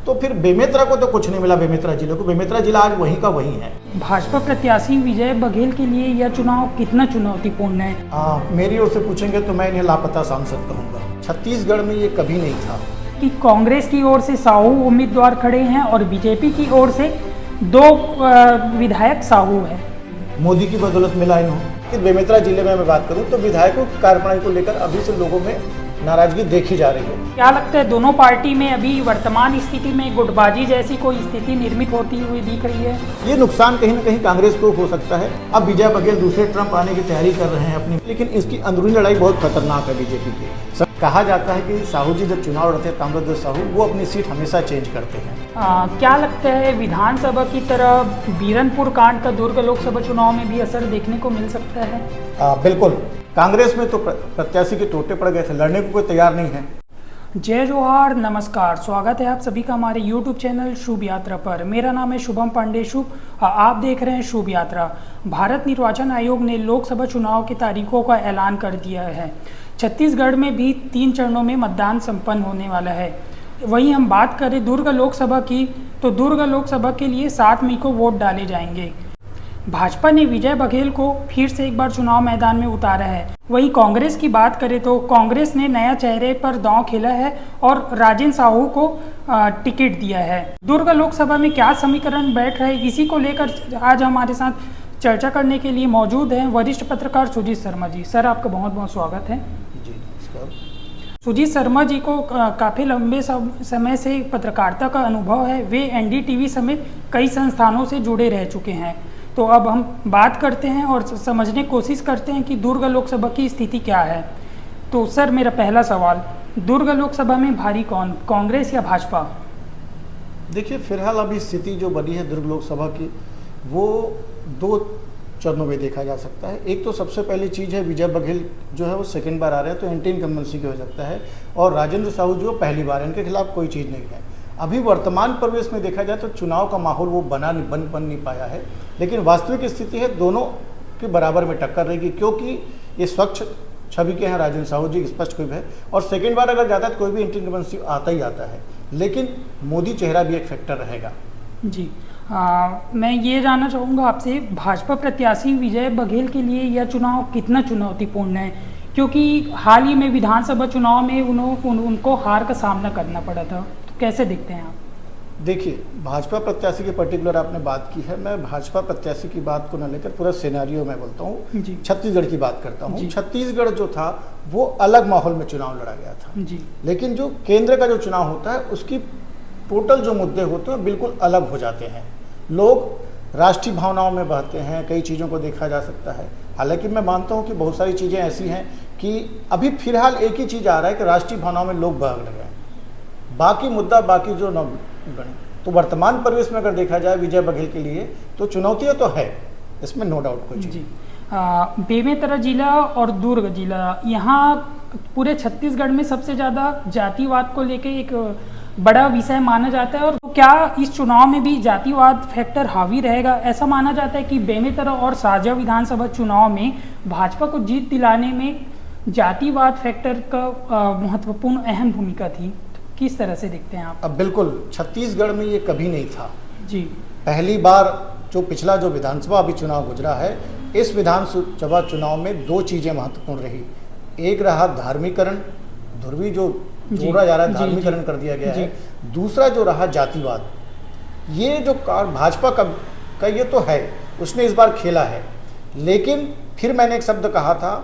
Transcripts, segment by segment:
तो फिर बेमेतरा को तो कुछ नहीं मिला। बेमेतरा जिले को, बेमेतरा जिला आज वहीं का वहीं है। भाजपा प्रत्याशी विजय बघेल के लिए यह चुनाव कितना चुनौतीपूर्ण है? मेरी ओर से पूछेंगे तो मैं इन्हें लापता सांसद कहूँगा। छत्तीसगढ़ में ये कभी नहीं था। कि कांग्रेस की ओर से साहू उम्मीदवार खड़े हैं और बीजेपी की ओर से 2 विधायक साहू है। मोदी की बदौलत मिला इन्हों। कि बेमेतरा जिले में मैं बात करूं तो विधायकों की कार्यप्रणाली को लेकर अभी से लोगों में नाराजगी देखी जा रही है। क्या लगता है दोनों पार्टी में अभी वर्तमान स्थिति में गुटबाजी जैसी कोई स्थिति निर्मित होती हुई दिख रही है? ये नुकसान कहीं ना कहीं कांग्रेस को हो सकता है। अब विजय बघेल दूसरे ट्रंप आने की तैयारी कर रहे हैं अपनी, लेकिन इसकी अंदरूनी लड़ाई बहुत खतरनाक है बीजेपी की। कहा जाता है कि साहू जी जब चुनाव लड़ते हैं, ताम्रध्वज साहू, वो अपनी सीट हमेशा चेंज करते हैं। क्या लगता है विधानसभा की तरह बीरनपुर कांड का दुर्ग लोकसभा चुनाव में भी असर देखने को मिल सकता है? बिल्कुल। कांग्रेस में तो प्रत्याशी के टोटे पड़ गए थे, लड़ने को कोई तैयार नहीं है। जय जोहार, नमस्कार, स्वागत है आप सभी का हमारे YouTube चैनल शुभ यात्रा पर। मेरा नाम है शुभम पांडे शुभ, आप देख रहे हैं शुभ यात्रा। भारत निर्वाचन आयोग ने लोकसभा चुनाव की तारीखों का ऐलान कर दिया है। छत्तीसगढ़ में भी 3 चरणों में मतदान संपन्न होने वाला है। वहीं हम बात करें दुर्ग लोकसभा की, तो दुर्ग लोकसभा के लिए 7 मई को वोट डाले जाएंगे। भाजपा ने विजय बघेल को फिर से एक बार चुनाव मैदान में उतारा है। वहीं कांग्रेस की बात करें तो कांग्रेस ने नया चेहरे पर दांव खेला है और राजेंद्र साहू को टिकट दिया है। दुर्ग लोकसभा में क्या समीकरण बैठ रहे, इसी को लेकर आज हमारे साथ चर्चा करने के लिए मौजूद हैं वरिष्ठ पत्रकार सुजीत शर्मा जी। सर, आपका बहुत बहुत स्वागत है। जी नमस्कार। सुजीत शर्मा जी को काफ़ी लंबे समय से पत्रकारिता का अनुभव है। वे NDTV समेत कई संस्थानों से जुड़े रह चुके हैं। तो अब हम बात करते हैं और समझने की कोशिश करते हैं कि दुर्ग लोकसभा की स्थिति क्या है। तो सर, मेरा पहला सवाल, दुर्ग लोकसभा में भारी कौन, कांग्रेस या भाजपा? देखिए, फिलहाल अभी स्थिति जो बनी है दुर्ग लोकसभा की, वो 2 चरणों में देखा जा सकता है। एक तो सबसे पहली चीज़ है, विजय बघेल जो है वो सेकंड बार आ रहे हैं, तो एंटी इनकम्बेंसी की हो सकता है। और राजेंद्र साहू जो पहली बार, इनके खिलाफ कोई चीज़ नहीं है। अभी वर्तमान परिवेश में देखा जाए तो चुनाव का माहौल वो बन नहीं पाया है, लेकिन वास्तविक स्थिति है दोनों के बराबर में टक्कर रहेगी, क्योंकि ये स्वच्छ छवि के हैं राजेंद्र साहू जी, स्पष्ट कोई है। और सेकेंड बार अगर जाता है तो कोई भी एंटी इनकम्बेंसी आता ही आता है, लेकिन मोदी चेहरा भी एक फैक्टर रहेगा। जी, मैं ये जानना चाहूँगा आपसे, भाजपा प्रत्याशी विजय बघेल के लिए यह चुनाव कितना चुनौतीपूर्ण है? क्योंकि हाल ही में विधानसभा चुनाव में उनको हार का सामना करना पड़ा था। तो कैसे देखते हैं आप? देखिए, भाजपा प्रत्याशी के पर्टिकुलर आपने बात की है। मैं भाजपा प्रत्याशी की बात को न लेकर पूरा सिनेरियो में बोलता हूँ, छत्तीसगढ़ की बात करता हूँ। छत्तीसगढ़ जो था वो अलग माहौल में चुनाव लड़ा गया था जी। लेकिन जो केंद्र का जो चुनाव होता है उसकी टोटल जो मुद्दे होते हैं बिल्कुल अलग हो जाते हैं। लोग राष्ट्रीय भावनाओं में बहते हैं, कई चीज़ों को देखा जा सकता है। हालांकि मैं मानता हूं कि बहुत सारी चीज़ें ऐसी हैं कि अभी फिलहाल एक ही चीज़ आ रहा है कि राष्ट्रीय भावनाओं में लोग बह लगे हैं, बाकी मुद्दा बाकी जो न बने। तो वर्तमान परिवेश में अगर देखा जाए विजय बघेल के लिए तो चुनौतियाँ तो है, इसमें नो डाउट कोई चीज़। बेमेतरा जिला और दुर्ग जिला, यहाँ पूरे छत्तीसगढ़ में सबसे ज़्यादा जातिवाद को लेके एक बड़ा विषय माना जाता है। और तो क्या इस चुनाव में भी जातिवाद फैक्टर हावी रहेगा? ऐसा माना जाता है कि बेमेतरा और साजा विधानसभा चुनाव में भाजपा को जीत दिलाने में जातिवाद फैक्टर का महत्वपूर्ण अहम भूमिका थी। तो किस तरह से देखते हैं आप? अब बिल्कुल, छत्तीसगढ़ में ये कभी नहीं था जी। पहली बार जो पिछला जो विधानसभा अभी चुनाव गुजरा है, इस विधानसभा चुनाव में 2 चीज़ें महत्वपूर्ण रही। एक रहा धार्मिकरण, ध्रुवी जो जोड़ा जा रहा है, धार्मिकरण कर दिया गया है। दूसरा जो रहा जातिवाद। ये जो भाजपा का ये तो है, उसने इस बार खेला है। लेकिन फिर मैंने एक शब्द कहा था,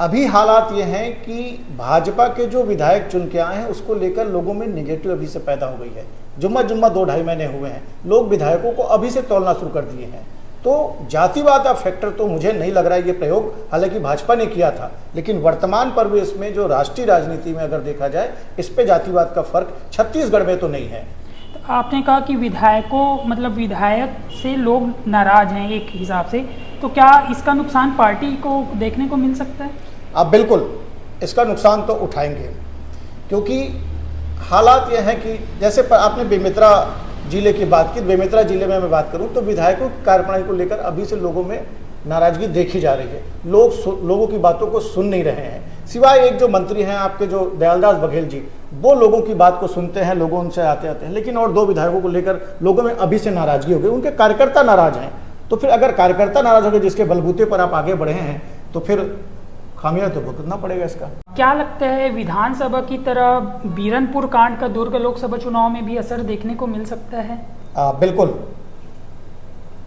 अभी हालात ये हैं कि भाजपा के जो विधायक चुन के आए हैं उसको लेकर लोगों में निगेटिव अभी से पैदा हो गई है। जुम्मा 2-2.5 महीने हुए हैं, लोग विधायकों को अभी से तौलना शुरू कर दिए हैं। तो जातिवाद का फैक्टर तो मुझे नहीं लग रहा है ये प्रयोग, हालांकि भाजपा ने किया था, लेकिन वर्तमान परिवेश में जो राष्ट्रीय राजनीति में अगर देखा जाए, इस पे जातिवाद का फर्क छत्तीसगढ़ में तो नहीं है। तो आपने कहा कि विधायक से लोग नाराज हैं एक हिसाब से, तो क्या इसका नुकसान पार्टी को देखने को मिल सकता है? आप बिल्कुल इसका नुकसान तो उठाएंगे, क्योंकि हालात ये हैं कि जैसे आपने बेमेतरा जिले की बात की, बेमेतरा जिले में मैं बात करूं तो विधायकों की कार्यप्रणाली को लेकर अभी से लोगों में नाराजगी देखी जा रही है। लोगों की बातों को सुन नहीं रहे हैं। सिवाय एक जो मंत्री हैं आपके जो दयालदास बघेल जी, वो लोगों की बात को सुनते हैं, लोगों उनसे आते हैं, लेकिन और 2 विधायकों को लेकर लोगों में अभी से नाराजगी हो गई। उनके कार्यकर्ता नाराज हैं, तो फिर अगर कार्यकर्ता नाराज हो गए जिसके बलबूते पर आप आगे बढ़े हैं, तो फिर खामियां तो भुगतना पड़ेगा इसका। क्या लगता है विधानसभा की तरह बीरनपुर कांड का दुर्ग लोकसभा चुनाव में भी असर देखने को मिल सकता है? बिल्कुल,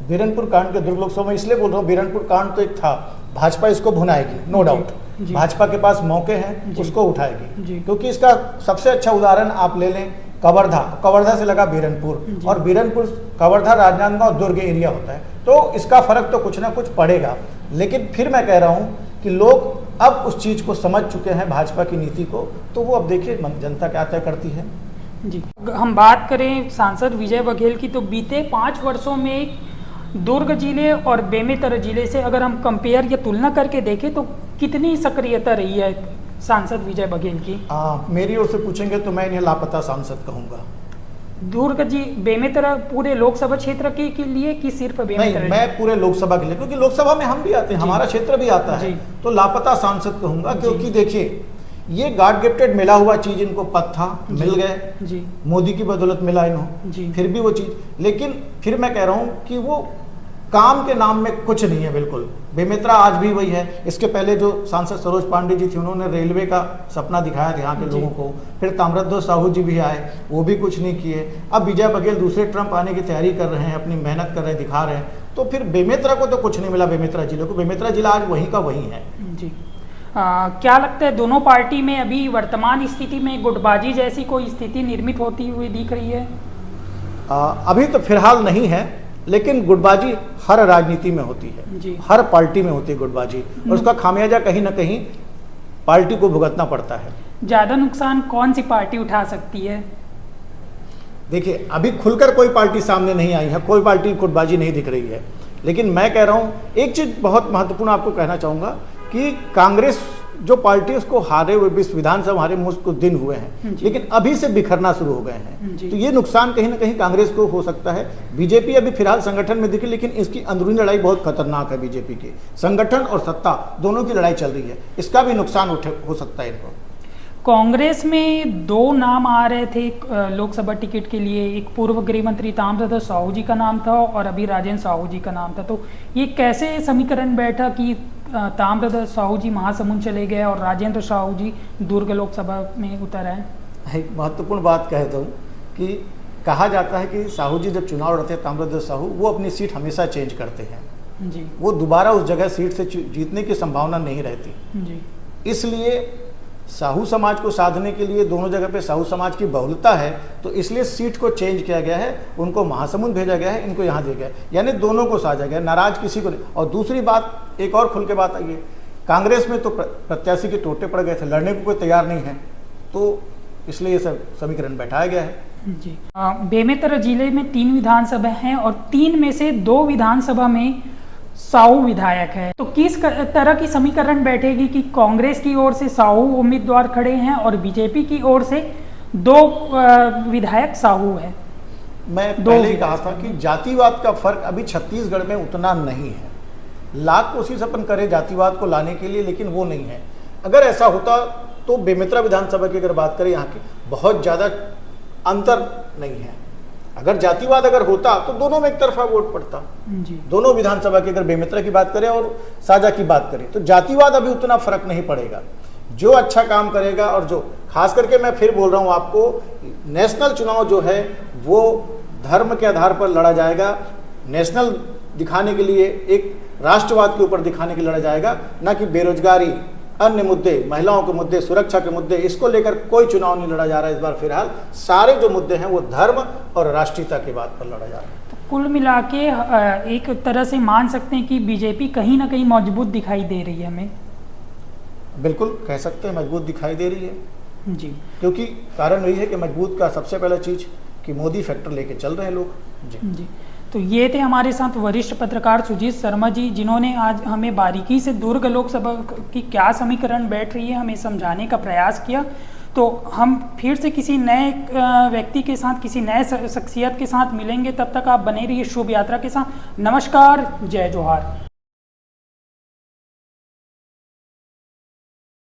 बीरनपुर कांड के दुर्ग लोकसभा में इसलिए बोल रहा हूँ, बीरनपुर कांड तो एक था, भाजपा इसको भुनाएगी, नो डाउट। भाजपा के पास मौके हैं, उसको उठाएगी, क्योंकि इसका सबसे अच्छा उदाहरण आप ले लें कवर्धा से लगा बीरनपुर, और बीरनपुर कवर्धा राजनांदगांव दुर्ग एरिया होता है, तो इसका फर्क तो कुछ ना कुछ पड़ेगा। लेकिन फिर मैं कह रहा हूँ कि लोग अब उस चीज़ को समझ चुके हैं, भाजपा की नीति को, तो वो अब देखिए जनता क्या तय करती है। जी, हम बात करें सांसद विजय बघेल की, तो बीते 5 वर्षों में दुर्ग जिले और बेमेतरा जिले से अगर हम कंपेयर या तुलना करके देखें तो कितनी सक्रियता रही है सांसद विजय बघेल की? मेरी ओर से पूछेंगे तो मैं इन्हें लापता सांसद कहूँगा। दुर्ग जी बेमेतरा पूरे लोकसभा क्षेत्र के लिए कि सिर्फ बेमेतरा? नहीं, मैं पूरे लोकसभा के लिए, क्योंकि लोकसभा में हम भी आते हैं, हमारा क्षेत्र भी आता है, तो लापता सांसद कहूँगा। क्योंकि देखिए, ये गॉड गिफ्टेड मिला हुआ चीज इनको पद था, मिल गए, मोदी की बदौलत मिला इन्हों, फिर भी वो चीज, लेकिन फिर मैं कह रहा हूँ कि वो काम के नाम में कुछ नहीं है बिल्कुल। बेमेतरा आज भी वही है। इसके पहले जो सांसद सरोज पांडे जी थी, उन्होंने रेलवे का सपना दिखाया था यहाँ के लोगों को। फिर ताम्रध्वज साहू जी भी आए, वो भी कुछ नहीं किए। अब विजय बघेल दूसरे ट्रम्प आने की तैयारी कर रहे हैं, अपनी मेहनत कर रहे हैं, दिखा रहे हैं। तो फिर बेमेतरा को तो कुछ नहीं मिला, बेमेतरा जिले को। बेमेतरा जिला आज वहीं का वहीं है। जी, क्या लगता है दोनों पार्टी में अभी वर्तमान स्थिति में गुटबाजी जैसी कोई स्थिति निर्मित होती हुई दिख रही है? अभी तो फिलहाल नहीं है, लेकिन गुटबाजी हर राजनीति में होती है, हर पार्टी में होती है गुटबाजी, और उसका खामियाजा कहीं ना कहीं पार्टी को भुगतना पड़ता है। ज्यादा नुकसान कौन सी पार्टी उठा सकती है? देखिए, अभी खुलकर कोई पार्टी सामने नहीं आई है, कोई पार्टी गुटबाजी नहीं दिख रही है, लेकिन मैं कह रहा हूँ एक चीज बहुत महत्वपूर्ण आपको कहना चाहूंगा कि कांग्रेस जो पार्टी उसको हारे हुए, विधानसभा हारे मुझको दिन हुए हैं, लेकिन अभी से बिखरना शुरू हो गए हैं। तो ये नुकसान कहीं ना कहीं कांग्रेस को हो सकता है। बीजेपी अभी फिलहाल संगठन में दिखी, लेकिन इसकी अंदरूनी लड़ाई बहुत खतरनाक है। बीजेपी की संगठन और सत्ता दोनों की लड़ाई चल रही है, इसका भी नुकसान हो सकता है इनको। कांग्रेस में 2 नाम आ रहे थे लोकसभा टिकट के लिए, एक पूर्व गृह मंत्री ताम्रध्वज साहू जी का नाम था और अभी राजेंद्र साहू जी का नाम था। तो ये कैसे समीकरण बैठा कि ताम्रध्वज साहू जी महासमुंद चले गए और राजेंद्र साहू जी दुर्ग लोकसभा में उतर आए? एक महत्वपूर्ण बात कहता हूँ कि कहा जाता है कि साहू जी जब चुनाव लड़ते हैं, ताम्रध्वज साहू, वो अपनी सीट हमेशा चेंज करते हैं जी। वो दोबारा उस जगह सीट से जीतने की संभावना नहीं रहती जी। इसलिए साहू समाज को साधने के लिए दोनों जगह पे साहू समाज की बहुलता है, तो इसलिए सीट को चेंज किया गया है, उनको महासमुंद भेजा गया है, इनको यहाँ दिया गया है, यानी दोनों को साझा गया, नाराज किसी को नहीं। और दूसरी बात, एक और खुल के बात आई है, कांग्रेस में तो प्रत्याशी के टोटे पड़ गए थे, लड़ने को कोई तैयार नहीं है, तो इसलिए ये सब समीकरण बैठाया गया है जी। बेमेतरा जिले में 3 विधानसभा हैं और 3 में से 2 विधानसभा में साहू विधायक है। तो किस तरह की समीकरण बैठेगी कि कांग्रेस की ओर से साहू उम्मीदवार खड़े हैं और बीजेपी की ओर से 2 विधायक साहू है? मैं पहले कहा था कि जातिवाद का फर्क अभी छत्तीसगढ़ में उतना नहीं है। लाख कोशिश अपन करें जातिवाद को लाने के लिए, लेकिन वो नहीं है। अगर ऐसा होता तो बेमेतरा विधानसभा की अगर बात करें, यहाँ की बहुत ज़्यादा अंतर नहीं है। अगर जातिवाद अगर होता तो दोनों में एक तरफा वोट पड़ता जी। दोनों विधानसभा की अगर बेमेतरा की बात करें और साझा की बात करें, तो जातिवाद अभी उतना फर्क नहीं पड़ेगा। जो अच्छा काम करेगा और जो खास करके मैं फिर बोल रहा हूँ आपको, नेशनल चुनाव जो है वो धर्म के आधार पर लड़ा जाएगा। नेशनल दिखाने के लिए, एक राष्ट्रवाद के ऊपर दिखाने के लिए लड़ा जाएगा, ना कि बेरोजगारी, अन्य मुद्दे, महिलाओं के मुद्दे, सुरक्षा के मुद्दे, इसको लेकर कोई चुनाव नहीं लड़ा जा रहा है इस बार। फिलहाल सारे जो मुद्दे हैं वो धर्म और राष्ट्रीयता की बात पर लड़ा जा रहा है। तो कुल मिला के एक तरह से मान सकते हैं कि बीजेपी कहीं ना कहीं मजबूत दिखाई दे रही है हमें? बिल्कुल कह सकते हैं, मजबूत दिखाई दे रही है जी। क्योंकि कारण यही है कि मजबूत का सबसे पहला चीज कि मोदी फैक्टर लेके चल रहे हैं लोग जी। तो ये थे हमारे साथ वरिष्ठ पत्रकार सुजीत शर्मा जी, जिन्होंने आज हमें बारीकी से दुर्ग लोकसभा की क्या समीकरण बैठ रही है हमें समझाने का प्रयास किया। तो हम फिर से किसी नए व्यक्ति के साथ, किसी नए शख्सियत के साथ मिलेंगे। तब तक आप बने रहिए शुभ यात्रा के साथ। नमस्कार, जय जोहार।